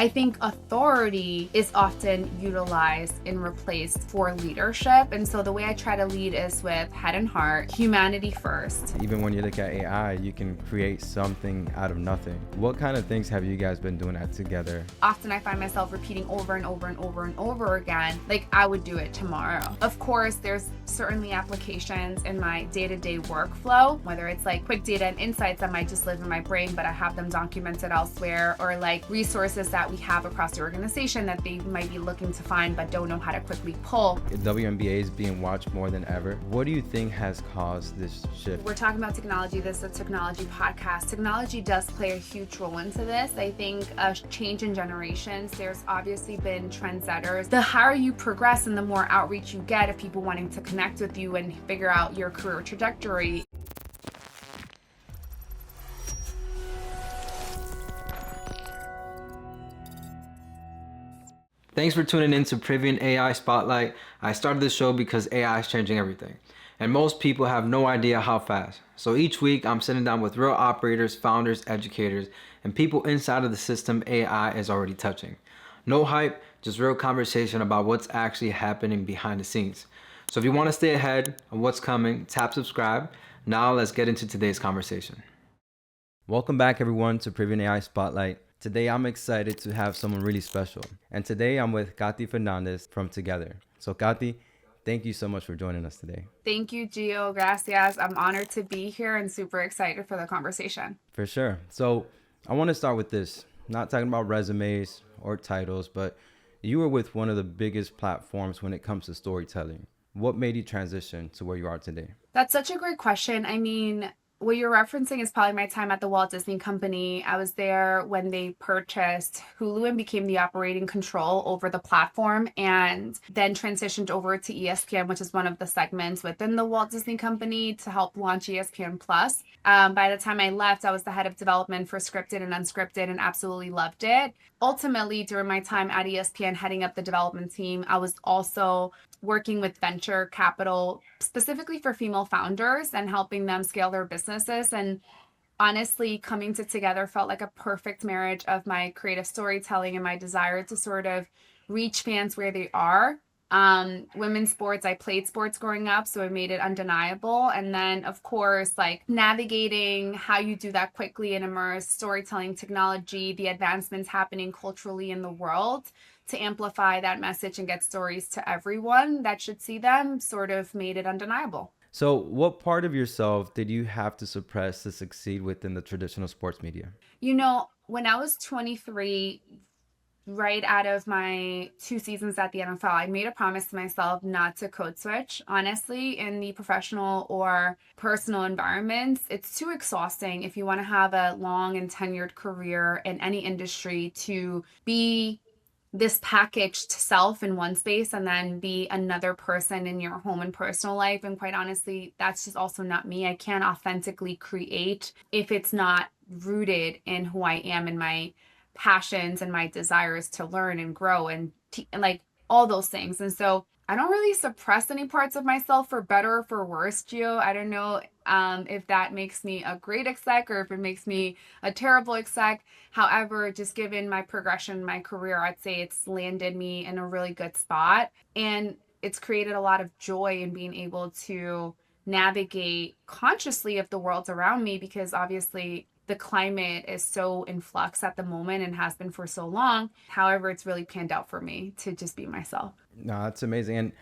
I think authority is often utilized and replaced for leadership. And so the way I try to lead is with head and heart, humanity first. Even when you look at AI, you can create something out of nothing. What kind of things have you guys been doing that together? Often I find myself repeating over and over and over and over again, like I would do it tomorrow. Of course, there's certainly applications in my day-to-day workflow, whether it's like quick data and insights that might just live in my brain, but I have them documented elsewhere, or like resources that we have across the organization that they might be looking to find but don't know how to quickly pull. WNBA is being watched more than ever. What do you think has caused this shift? We're talking about technology. This is a technology podcast. Technology does play a huge role into this. I think a change in generations, there's obviously been trendsetters. The higher you progress and the more outreach you get of people wanting to connect with you and figure out your career trajectory. Thanks for tuning in to Privion AI Spotlight. I started this show because AI is changing everything, and most people have no idea how fast. So each week I'm sitting down with real operators, founders, educators, and people inside of the system AI is already touching. No hype, just real conversation about what's actually happening behind the scenes. So if you want to stay ahead of what's coming, tap subscribe. Now let's get into today's conversation. Welcome back everyone to Privion AI Spotlight. Today I'm excited to have someone really special. And today I'm with Kati Fernandez from TOGETHXR. So Kati, thank you so much for joining us today. Thank you, Gio. Gracias. I'm honored to be here and super excited for the conversation. For sure. So I want to start with this. Not talking about resumes or titles, but you were with one of the biggest platforms when it comes to storytelling. What made you transition to where you are today? That's such a great question. I mean, what you're referencing is probably my time at the Walt Disney Company. I was there when they purchased Hulu and became the operating control over the platform, and then transitioned over to ESPN, which is one of the segments within the Walt Disney Company, to help launch ESPN Plus. By the time I left, I was the head of development for scripted and unscripted and absolutely loved it. Ultimately, during my time at ESPN heading up the development team, I was also working with venture capital specifically for female founders and helping them scale their businesses. And honestly, coming to TOGETHXR felt like a perfect marriage of my creative storytelling and my desire to sort of reach fans where they are. Women's sports, I played sports growing up, so it made it undeniable. And then, of course, like navigating how you do that quickly and immerse storytelling technology, the advancements happening culturally in the world to amplify that message and get stories to everyone that should see them, sort of made it undeniable. So what part of yourself did you have to suppress to succeed within the traditional sports media? You know, when I was 23, right out of my 2 seasons at the NFL, I made a promise to myself not to code switch. Honestly, in the professional or personal environments, it's too exhausting if you want to have a long and tenured career in any industry to be this packaged self in one space and then be another person in your home and personal life. And quite honestly, that's just also not me. I can't authentically create if it's not rooted in who I am and my passions and my desires to learn and grow and like all those things. And so I don't really suppress any parts of myself, for better or for worse, Gio. I don't know if that makes me a great exec or if it makes me a terrible exec. However, just given my progression in my career, I'd say it's landed me in a really good spot. And it's created a lot of joy in being able to navigate consciously of the world around me, because obviously the climate is so in flux at the moment and has been for so long. However, it's really panned out for me to just be myself. No, that's amazing. And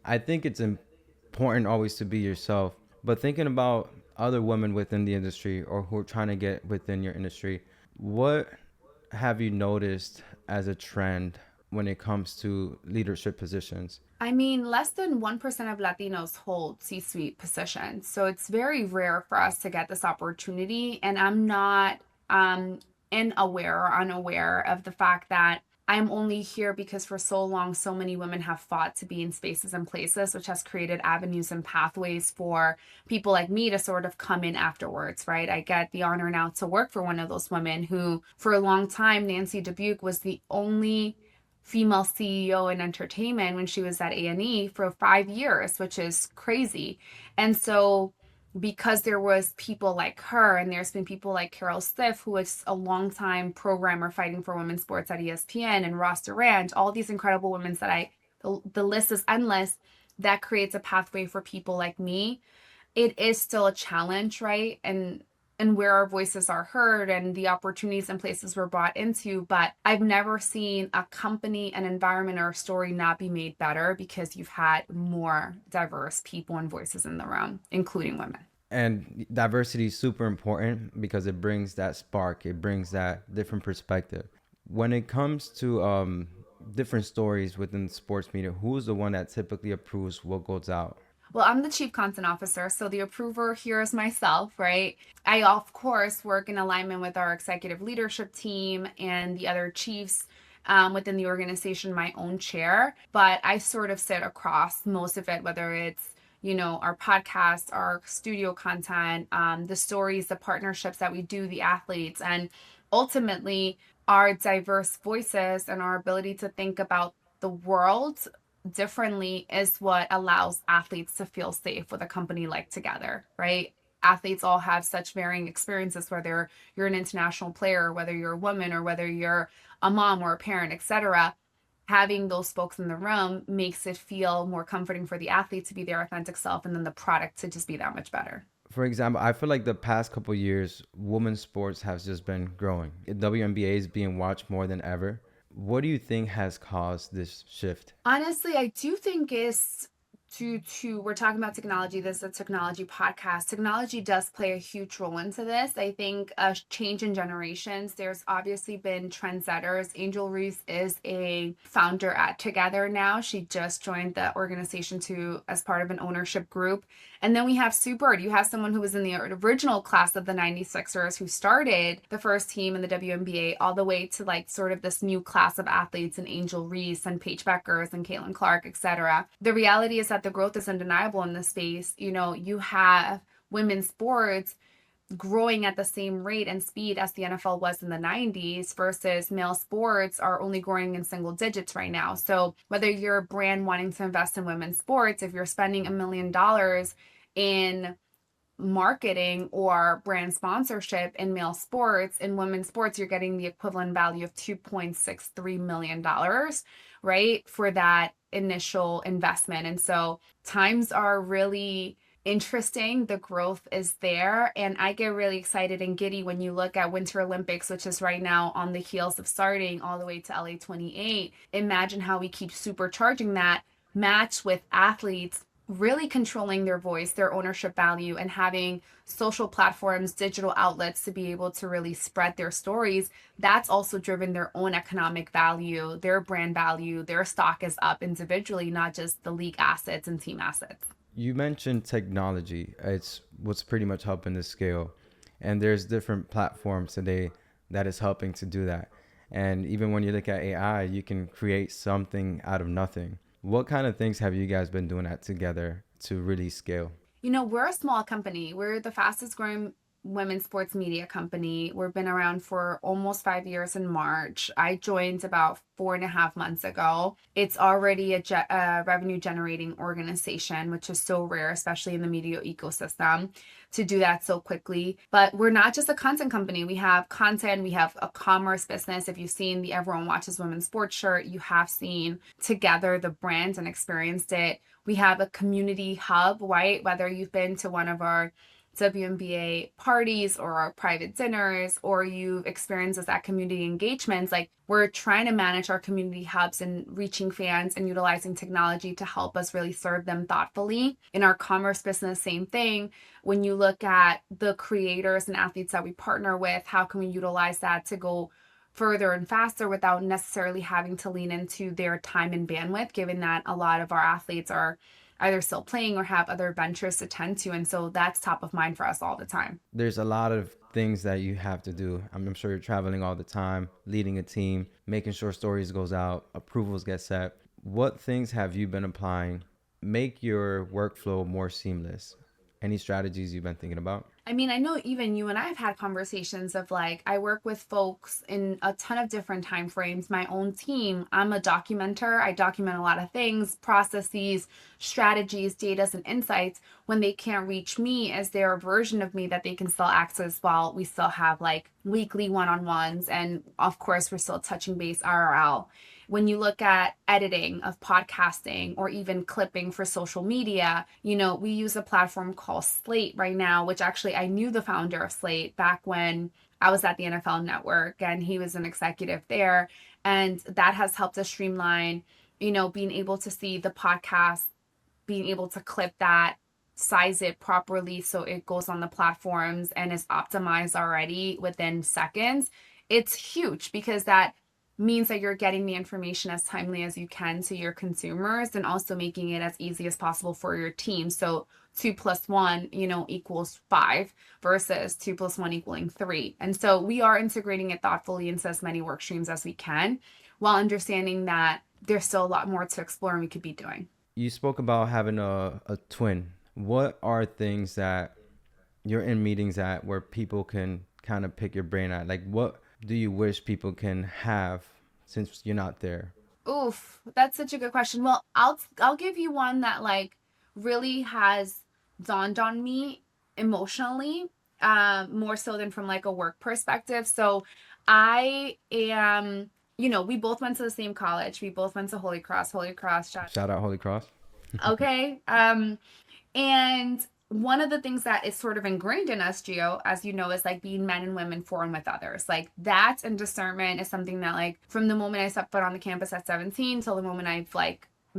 I think it's important always to be yourself. But thinking about other women within the industry or who are trying to get within your industry, what have you noticed as a trend when it comes to leadership positions? I mean, less than 1% of Latinos hold C-suite positions. So it's very rare for us to get this opportunity. And I'm not unaware or unaware of the fact that I'm only here because for so long, so many women have fought to be in spaces and places, which has created avenues and pathways for people like me to sort of come in afterwards, right? I get the honor now to work for one of those women who, for a long time, Nancy Dubuque was the only female CEO in entertainment when she was at A&E for 5 years, which is crazy. And so because there was people like her, and there's been people like Carol Stiff, who was a longtime programmer fighting for women's sports at ESPN, and Ross Durant, all these incredible women that the list is endless, that creates a pathway for people like me. It is still a challenge, right? And where our voices are heard and the opportunities and places we're brought into. But I've never seen a company, an environment, or a story not be made better because you've had more diverse people and voices in the room, including women. And diversity is super important because it brings that spark, it brings that different perspective. When it comes to different stories within sports media, who's the one that typically approves what goes out? Well, I'm the chief content officer, so the approver here is myself, right? I, of course, work in alignment with our executive leadership team and the other chiefs within the organization, my own chair, but I sort of sit across most of it, whether it's our podcast, our studio content, the stories, the partnerships that we do, the athletes, and ultimately our diverse voices and our ability to think about the world differently is what allows athletes to feel safe with a company like Together, right? Athletes all have such varying experiences, whether you're an international player, whether you're a woman, or whether you're a mom or a parent, etc. Having those folks in the room makes it feel more comforting for the athlete to be their authentic self, and then the product to just be that much better. For example, I feel like the past couple of years, women's sports has just been growing. WNBA is being watched more than ever. What do you think has caused this shift? Honestly, I do think it's due to, we're talking about technology. This is a technology podcast. Technology does play a huge role into this. I think a change in generations. There's obviously been trendsetters. Angel Reese is a founder at Together now. She just joined the organization as part of an ownership group. And then we have Sue Bird. You have someone who was in the original class of the 96ers who started the first team in the WNBA, all the way to like sort of this new class of athletes, and Angel Reese and Paige Beckers and Caitlin Clark, etc. The reality is that the growth is undeniable in this space. You have women's sports growing at the same rate and speed as the NFL was in the 90s, versus male sports are only growing in single digits right now. So whether you're a brand wanting to invest in women's sports, if you're spending $1 million in marketing or brand sponsorship in male sports, in women's sports, you're getting the equivalent value of $2.63 million, right, for that initial investment. And so times are really interesting. The growth is there. And I get really excited and giddy when you look at Winter Olympics, which is right now on the heels of starting, all the way to LA 28. Imagine how we keep supercharging that match with athletes really controlling their voice, their ownership value, and having social platforms, digital outlets to be able to really spread their stories. That's also driven their own economic value, their brand value, their stock is up individually, not just the league assets and team assets. You mentioned technology. It's what's pretty much helping this scale. And there's different platforms today that is helping to do that. And even when you look at AI, you can create something out of nothing. What kind of things have you guys been doing that together to really scale? We're a small company. We're the fastest growing women's sports media company. We've been around for almost 5 years in March. I joined about 4.5 months ago. It's already a revenue generating organization, which is so rare, especially in the media ecosystem, to do that so quickly. But we're not just a content company. We have content, we have a commerce business. If you've seen the Everyone Watches Women's Sports shirt, you have seen Together, the brand, and experienced it. We have a community hub, right? Whether you've been to one of our WNBA parties or our private dinners, or you've experienced us at community engagements, like we're trying to manage our community hubs and reaching fans and utilizing technology to help us really serve them thoughtfully. In our commerce business, same thing. When you look at the creators and athletes that we partner with, how can we utilize that to go further and faster without necessarily having to lean into their time and bandwidth, given that a lot of our athletes are either still playing or have other ventures to tend to. And so that's top of mind for us all the time. There's a lot of things that you have to do. I'm sure you're traveling all the time, leading a team, making sure stories goes out, approvals get set. What things have you been applying make your workflow more seamless? Any strategies you've been thinking about? I mean, I know even you and I have had conversations of like, I work with folks in a ton of different time frames. My own team, I'm a documenter. I document a lot of things, processes, strategies, data, and insights. when they can't reach me, is there a version of me that they can still access while we still have like weekly one-on-ones? And of course, we're still touching base IRL. When you look at editing of podcasting or even clipping for social media, we use a platform called Slate right now, which actually I knew the founder of Slate back when I was at the NFL Network and he was an executive there. And that has helped us streamline, being able to see the podcast, being able to clip that, size it properly so it goes on the platforms and is optimized already within seconds. It's huge because that means that you're getting the information as timely as you can to your consumers and also making it as easy as possible for your team. So 2 plus 1, equals 5 versus 2 plus 1 equaling 3. And so we are integrating it thoughtfully into as many work streams as we can while understanding that there's still a lot more to explore and we could be doing. You spoke about having a twin. What are things that you're in meetings at where people can kind of pick your brain at? Like, what do you wish people can have since you're not there? Oof, that's such a good question. Well, I'll give you one that like really has dawned on me emotionally, more so than from like a work perspective. So I am, we both went to the same college. We both went to Holy Cross. Holy Cross, Shout out Holy Cross. okay. And one of the things that is sort of ingrained in us, Gio, as you know, is like being men and women for and with others. Like that and discernment is something that like from the moment I stepped foot on the campus at 17 till the moment I'm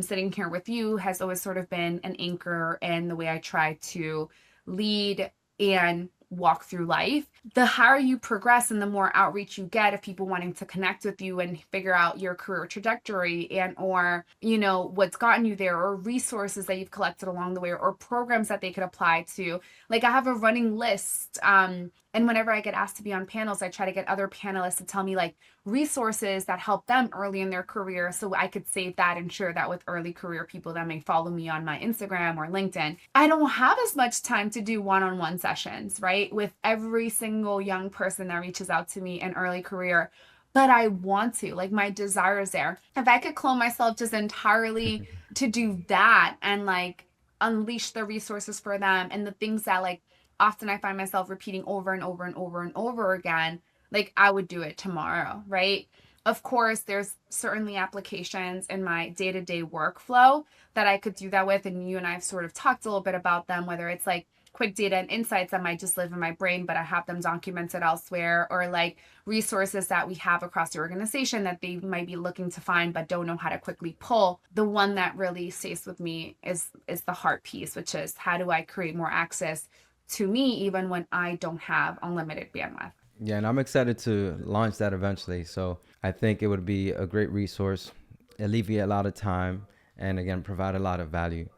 sitting here with you has always sort of been an anchor in the way I try to lead and walk through life. The higher you progress and the more outreach you get of people wanting to connect with you and figure out your career trajectory and or what's gotten you there, or resources that you've collected along the way, or programs that they could apply to. Like I have a running list, and whenever I get asked to be on panels, I try to get other panelists to tell me like resources that help them early in their career so I could save that and share that with early career people that may follow me on my Instagram or LinkedIn. I don't have as much time to do one-on-one sessions, right? With every single young person that reaches out to me in early career, but I want to, like my desire is there. If I could clone myself just entirely to do that and like unleash the resources for them and the things that like often I find myself repeating over and over and over and over again, like I would do it tomorrow, right? Of course, there's certainly applications in my day-to-day workflow that I could do that with. And you and I have sort of talked a little bit about them, whether it's like quick data and insights that might just live in my brain, but I have them documented elsewhere, or like resources that we have across the organization that they might be looking to find but don't know how to quickly pull. The one that really stays with me is the heart piece, which is how do I create more access to me even when I don't have unlimited bandwidth. Yeah, and I'm excited to launch that eventually. So I think it would be a great resource, alleviate a lot of time, and again, provide a lot of value.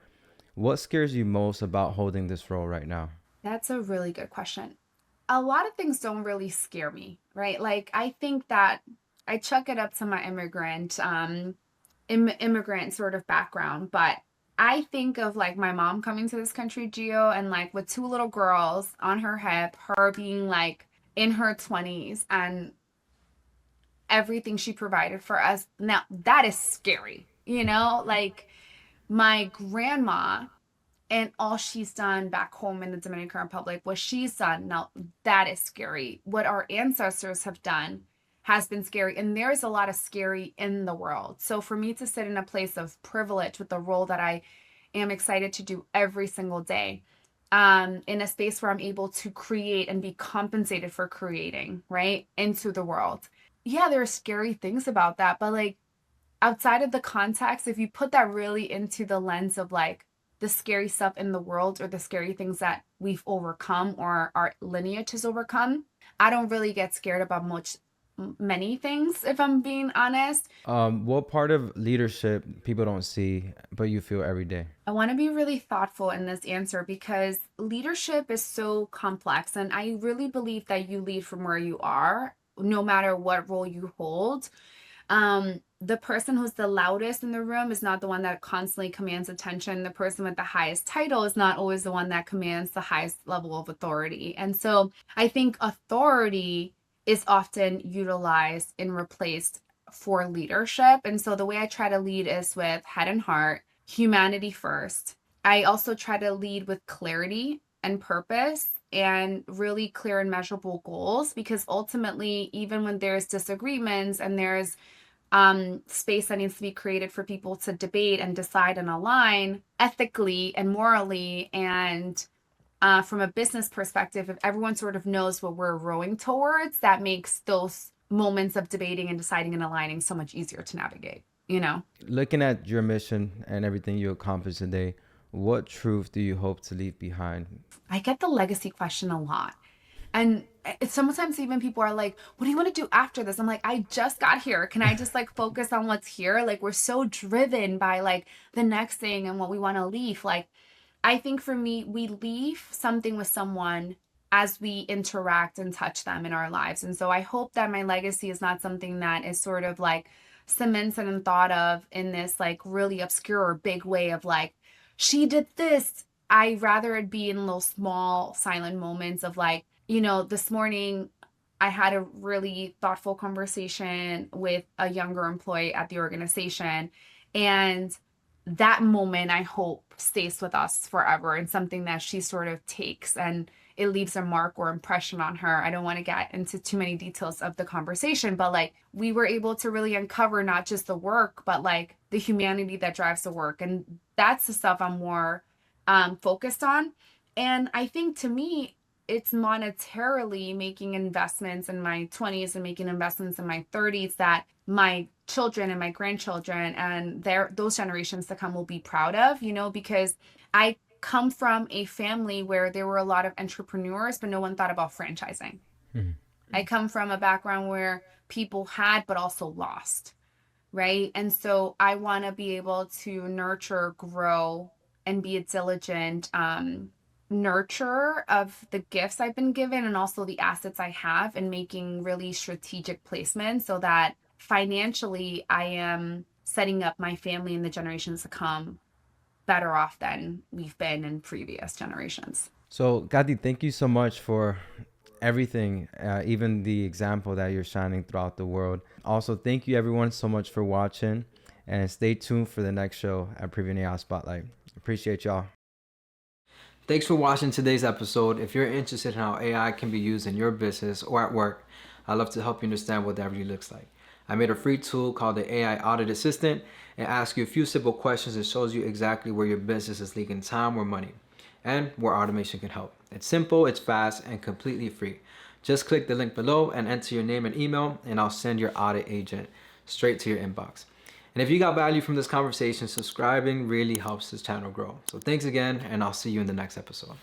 What scares you most about holding this role right now? That's a really good question. A lot of things don't really scare me, right? Like I think that I chuck it up to my immigrant sort of background, but I think of like my mom coming to this country, Gio, and like with 2 little girls on her hip, her being like in her 20s and everything she provided for us. Now, that is scary, like my grandma and all she's done back home in the Dominican Republic, what she's done. Now, that is scary. What our ancestors have done has been scary. And there's a lot of scary in the world. So for me to sit in a place of privilege with the role that I am excited to do every single day, in a space where I'm able to create and be compensated for creating, right, into the world. Yeah, there are scary things about that, but like outside of the context, if you put that really into the lens of like the scary stuff in the world or the scary things that we've overcome or our lineage has overcome, I don't really get scared about many things, if I'm being honest. What part of leadership people don't see, but you feel every day? I want to be really thoughtful in this answer because leadership is so complex. And I really believe that you lead from where you are, no matter what role you hold. The person who's the loudest in the room is not the one that constantly commands attention. The person with the highest title is not always the one that commands the highest level of authority. And so I think authority is often utilized and replaced for leadership. And so the way I try to lead is with head and heart, humanity first. I also try to lead with clarity and purpose and really clear and measurable goals, because ultimately, even when there's disagreements and there's space that needs to be created for people to debate and decide and align ethically and morally, and from a business perspective, if everyone sort of knows what we're rowing towards, that makes those moments of debating and deciding and aligning so much easier to navigate, you know? Looking at your mission and everything you accomplished today, what truth do you hope to leave behind? I get the legacy question a lot. And sometimes even people are like, what do you want to do after this? I'm like, I just got here. Can I just like focus on what's here? Like, we're so driven by like the next thing and what we want to leave. Like, I think for me, we leave something with someone as we interact and touch them in our lives. And so I hope that my legacy is not something that is sort of like cemented and thought of in this like really obscure or big way of like, she did this. I rather it be in those small silent moments of like, this morning I had a really thoughtful conversation with a younger employee at the organization. And that moment, I hope, stays with us forever and something that she sort of takes and it leaves a mark or impression on her. I don't want to get into too many details of the conversation, but like we were able to really uncover not just the work, but like the humanity that drives the work. And that's the stuff I'm more focused on. And I think to me, it's monetarily making investments in my 20s and making investments in my 30s that my children and my grandchildren and those generations to come will be proud of, because I come from a family where there were a lot of entrepreneurs, but no one thought about franchising. Mhm. I come from a background where people had, but also lost, right? And so I want to be able to nurture, grow, and be a diligent nurturer of the gifts I've been given and also the assets I have, and making really strategic placements so that financially I am setting up my family and the generations to come better off than we've been in previous generations. So, Kati, thank you so much for everything, even the example that you're shining throughout the world. Also, thank you everyone so much for watching, and stay tuned for the next show at Privion AI Spotlight. Appreciate y'all. Thanks for watching today's episode. If you're interested in how AI can be used in your business or at work, I'd love to help you understand what that really looks like. I made a free tool called the AI Audit Assistant and asks you a few simple questions that shows you exactly where your business is leaking time or money and where automation can help. It's simple, it's fast, and completely free. Just click the link below and enter your name and email, and I'll send your audit agent straight to your inbox. And if you got value from this conversation, subscribing really helps this channel grow. So thanks again, and I'll see you in the next episode.